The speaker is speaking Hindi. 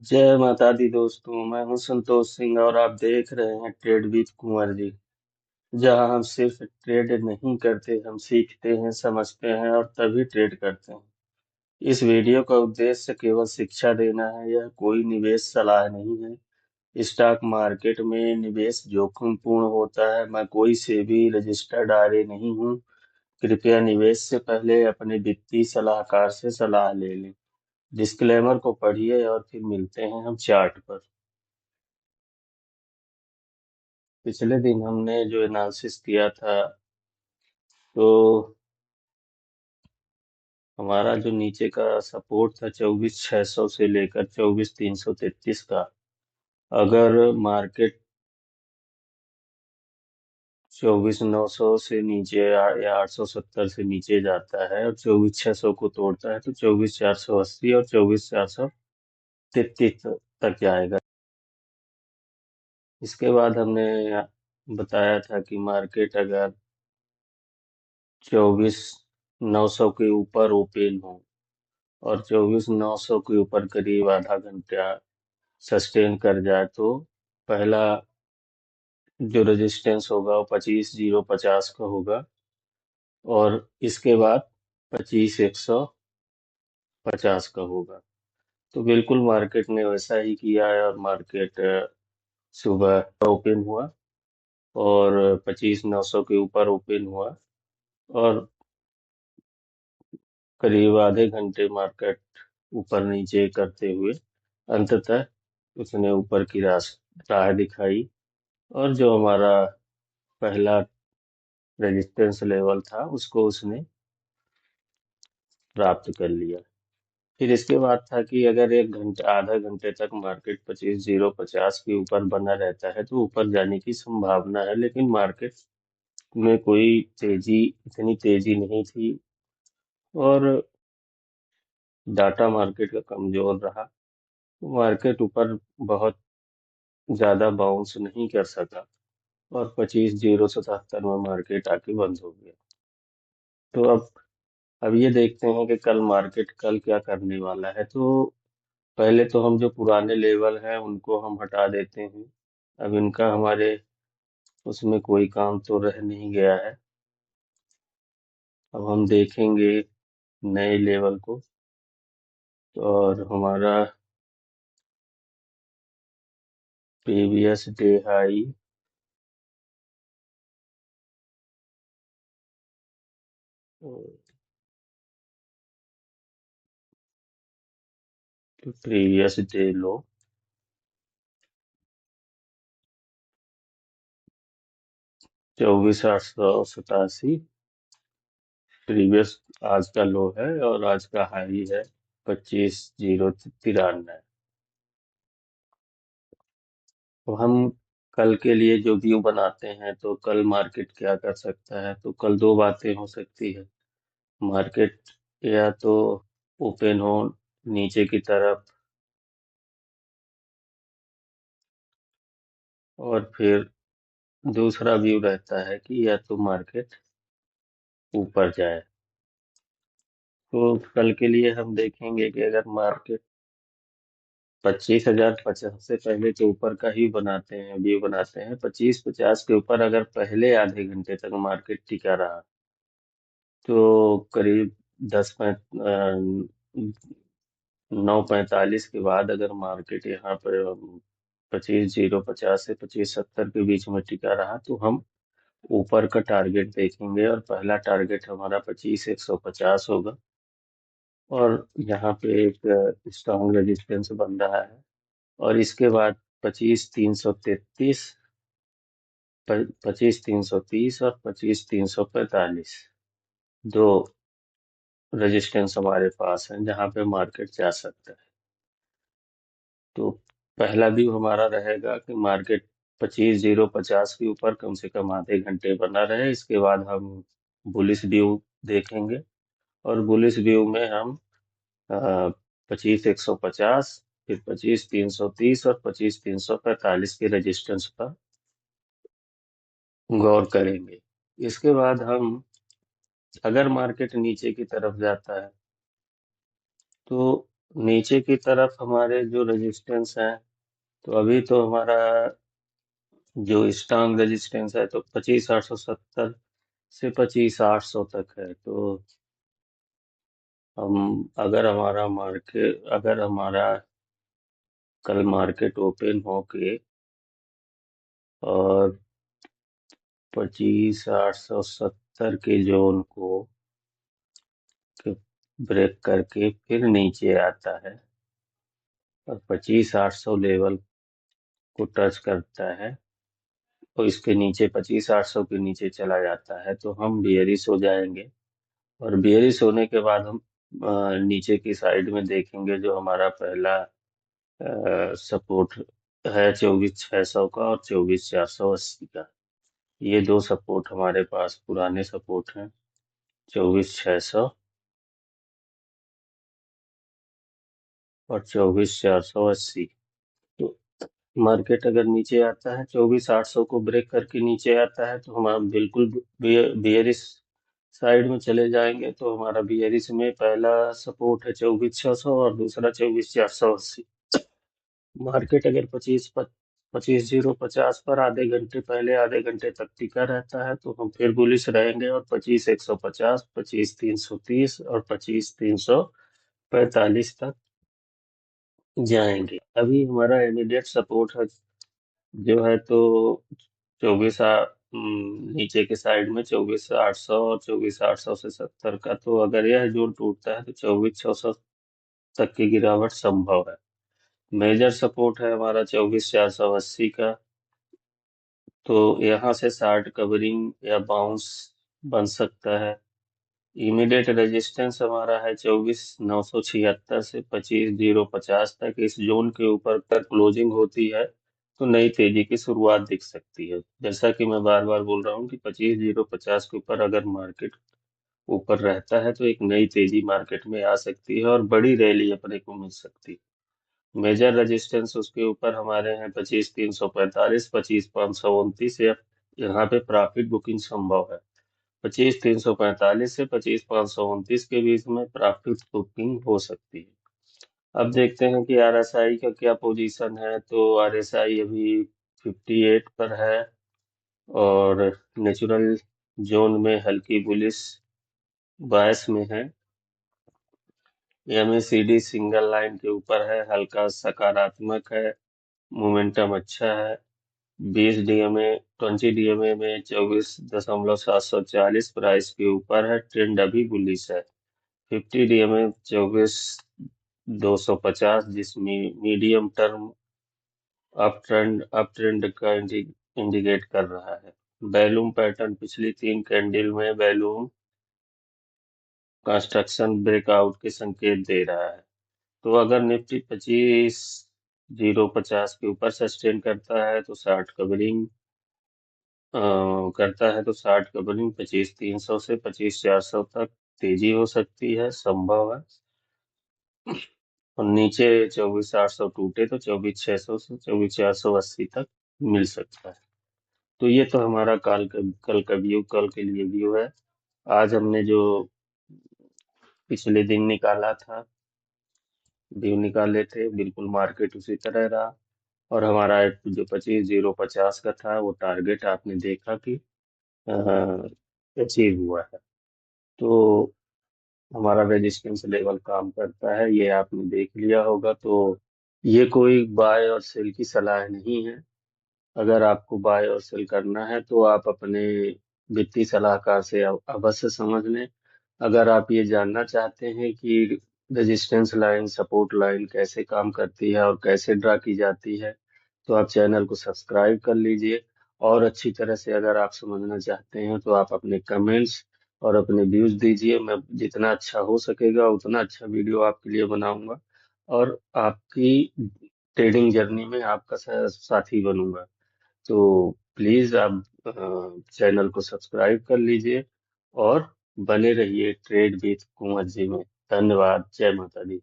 जय माता दी दोस्तों। मैं हूं संतोष सिंह और आप देख रहे हैं ट्रेड विद कुंवर जी। जहां हम सिर्फ ट्रेड नहीं करते, हम सीखते हैं, समझते हैं और तभी ट्रेड करते हैं। इस वीडियो का उद्देश्य केवल शिक्षा देना है। यह कोई निवेश सलाह नहीं है। स्टॉक मार्केट में निवेश जोखिमपूर्ण होता है। मैं कोई सेबी रजिस्टर्ड आरए नहीं हूं। कृपया निवेश से पहले अपने वित्तीय सलाहकार से सलाह ले लें। डिस्क्लेमर को पढ़िए और फिर मिलते हैं हम चार्ट पर। पिछले दिन हमने जो एनालिसिस किया था, तो हमारा जो नीचे का सपोर्ट था 24,600 से लेकर 24,333 का। अगर मार्केट 24,900 से नीचे या 870 से नीचे जाता है और 24,600 को तोड़ता है तो 24,480 और 24,433 तक जाएगा। इसके बाद हमने बताया था कि मार्केट अगर 24,900 के ऊपर ओपन हो और 24,900 के ऊपर करीब आधा घंटा सस्टेन कर जाए तो पहला जो रेजिस्टेंस होगा वो 25,050 का होगा। और इसके बाद 25,150 का होगा। तो बिल्कुल मार्केट ने वैसा ही किया है और मार्केट सुबह ओपन हुआ और 25,900 के ऊपर ओपन हुआ और करीब आधे घंटे मार्केट ऊपर नीचे करते हुए अंततः उसने ऊपर की राह दिखाई और जो हमारा पहला रेजिस्टेंस लेवल था उसको उसने प्राप्त कर लिया। फिर इसके बाद था कि अगर एक घंटा आधा घंटे तक मार्केट 25,050 के ऊपर बना रहता है तो ऊपर जाने की संभावना है, लेकिन मार्केट में कोई इतनी तेजी नहीं थी और डाटा मार्केट का कमजोर रहा। तो मार्केट ऊपर बहुत ज्यादा बाउंस नहीं कर सका और 25,077 में मार्केट आके बंद हो गया। तो अब ये देखते हैं कि कल क्या करने वाला है। तो पहले तो हम जो पुराने लेवल हैं उनको हम हटा देते हैं। अब इनका हमारे उसमें कोई काम तो रह नहीं गया है। अब हम देखेंगे नए लेवल को। और हमारा previous day high previous day लो 24,887। प्रीवियस आज का लो है और आज का हाई है 25,093। तो हम कल के लिए जो व्यू बनाते हैं तो कल मार्केट क्या कर सकता है, तो कल दो बातें हो सकती है। मार्केट या तो ओपन हो नीचे की तरफ और फिर दूसरा व्यू रहता है कि या तो मार्केट ऊपर जाए। तो कल के लिए हम देखेंगे कि अगर मार्केट 25,050 से पहले के ऊपर का ही बनाते हैं, व्यू बनाते हैं 25,50 के ऊपर अगर पहले आधे घंटे तक मार्केट टिका रहा तो करीब 9:45 के बाद अगर मार्केट यहाँ पर 25,050 से 25,70 के बीच में टिका रहा तो हम ऊपर का टारगेट देखेंगे और पहला टारगेट हमारा 25,150 होगा। और यहाँ पे एक स्ट्रॉन्ग रेजिस्टेंस बन रहा है और इसके बाद 25,333, 25,330 और 25,345 दो रेजिस्टेंस हमारे पास हैं जहाँ पे मार्केट जा सकता है। तो पहला व्यू हमारा रहेगा कि मार्केट 25,050 के ऊपर कम से कम आधे घंटे बना रहे। इसके बाद हम बुलिश व्यू देखेंगे और बुलिश व्यू में हम 25,150, फिर 25,330 और 25,345 के रेजिस्टेंस पर गौर करेंगे। इसके बाद हम अगर मार्केट नीचे की तरफ जाता है तो नीचे की तरफ हमारे जो रेजिस्टेंस है, तो अभी तो हमारा जो स्ट्रांग रेजिस्टेंस है तो 25,870 से 25,800 तक है। तो हम अगर हमारा कल मार्केट ओपन होके और 25,870 के जोन को ब्रेक करके फिर नीचे आता है और 25,800 लेवल को टच करता है और इसके नीचे 25,800 के नीचे चला जाता है, तो हम बियरिश हो जाएंगे। और बियरिश होने के बाद हम नीचे की साइड में देखेंगे जो हमारा पहला सपोर्ट है 24,600 का और 24,480 का। ये दो सपोर्ट हमारे पास पुराने सपोर्ट हैं, 24,600 और 24,480। तो मार्केट अगर नीचे आता है 24,800 को ब्रेक करके नीचे आता है तो हम बिल्कुल बियरिश साइड में चले जाएंगे। तो हमारा बियरिश में पहला सपोर्ट है 24,600 और दूसरा 24,480। मार्केट अगर 25,050 पर आधे घंटे तक टिका रहता है तो हम फिर बुलिश रहेंगे और 25,150, 25,330 और 25,345 तक जाएंगे। अभी हमारा इमीडिएट सपोर्ट है जो है तो 24 नीचे के साइड में 24,800 और 24,800 से 70 का। तो अगर यह जोड़ टूटता है तो 24,600 तक की गिरावट संभव है। मेजर सपोर्ट है हमारा 24,480 का। तो यहाँ से शार्ट कवरिंग या बाउंस बन सकता है। इमीडिएट रेजिस्टेंस हमारा है 24,976 से 25,050 तक। इस जोन के ऊपर पर क्लोजिंग होती है तो नई तेजी की शुरुआत दिख सकती है। जैसा कि मैं बार बार बोल रहा हूँ कि 25,050 के ऊपर अगर मार्केट ऊपर रहता है तो एक नई तेजी मार्केट में आ सकती है और बड़ी रैली अपने को मिल सकती है। मेजर रेजिस्टेंस उसके ऊपर हमारे हैं 25,345, 25,529 या यहाँ पे प्रॉफिट बुकिंग संभव है। 25,345 से 25,529 के बीच में प्रॉफिट बुकिंग हो सकती है। अब देखते हैं कि आरएसआई का क्या पोजीशन है। तो आरएसआई अभी 58 पर है और नेचुरल जोन में हल्की बुलिश बायस में है। एमएसीडी सिंगल लाइन के ऊपर है, हल्का सकारात्मक है, मोमेंटम अच्छा है। 20 डीएमए 20 डीएमए में 24,740 प्राइस के ऊपर है, ट्रेंड अभी बुलिश है। 50 डीएमए 24,250 जिसमें मीडियम टर्म अप ट्रेंड का इंडिकेट कर रहा है। वैल्यूम पैटर्न पिछली 3 कैंडल में वैल्यूम कंस्ट्रक्शन ब्रेकआउट के संकेत दे रहा है। तो अगर निफ्टी 25,050 के ऊपर सस्टेन करता है तो शार्ट कवरिंग 25,300 से 25,400 तक तेजी हो सकती है, संभव है। और नीचे 24,800 टूटे तो 24,600 से 24,480 तक मिल सकता है। तो ये तो हमारा कल के लिए व्यू है। आज हमने जो पिछले दिन निकाला था, व्यू निकाले थे, बिल्कुल मार्केट उसी तरह रहा। और हमारा जो 25,050 का था वो टारगेट आपने देखा कि अचीव हुआ है। तो हमारा रेजिस्टेंस लेवल काम करता है, ये आपने देख लिया होगा। तो ये कोई बाय और सेल की सलाह नहीं है। अगर आपको बाय और सेल करना है तो आप अपने वित्तीय सलाहकार से अवश्य समझ लें। अगर आप ये जानना चाहते हैं कि रेजिस्टेंस लाइन सपोर्ट लाइन कैसे काम करती है और कैसे ड्रा की जाती है तो आप चैनल को सब्सक्राइब कर लीजिए। और अच्छी तरह से अगर आप समझना चाहते हैं तो आप अपने कमेंट्स और अपने व्यूज दीजिए। मैं जितना अच्छा हो सकेगा उतना अच्छा वीडियो आपके लिए बनाऊंगा और आपकी ट्रेडिंग जर्नी में आपका साथी बनूंगा। तो प्लीज आप चैनल को सब्सक्राइब कर लीजिए और बने रहिए ट्रेड विथ कुंवर जी में। धन्यवाद। जय माता दी।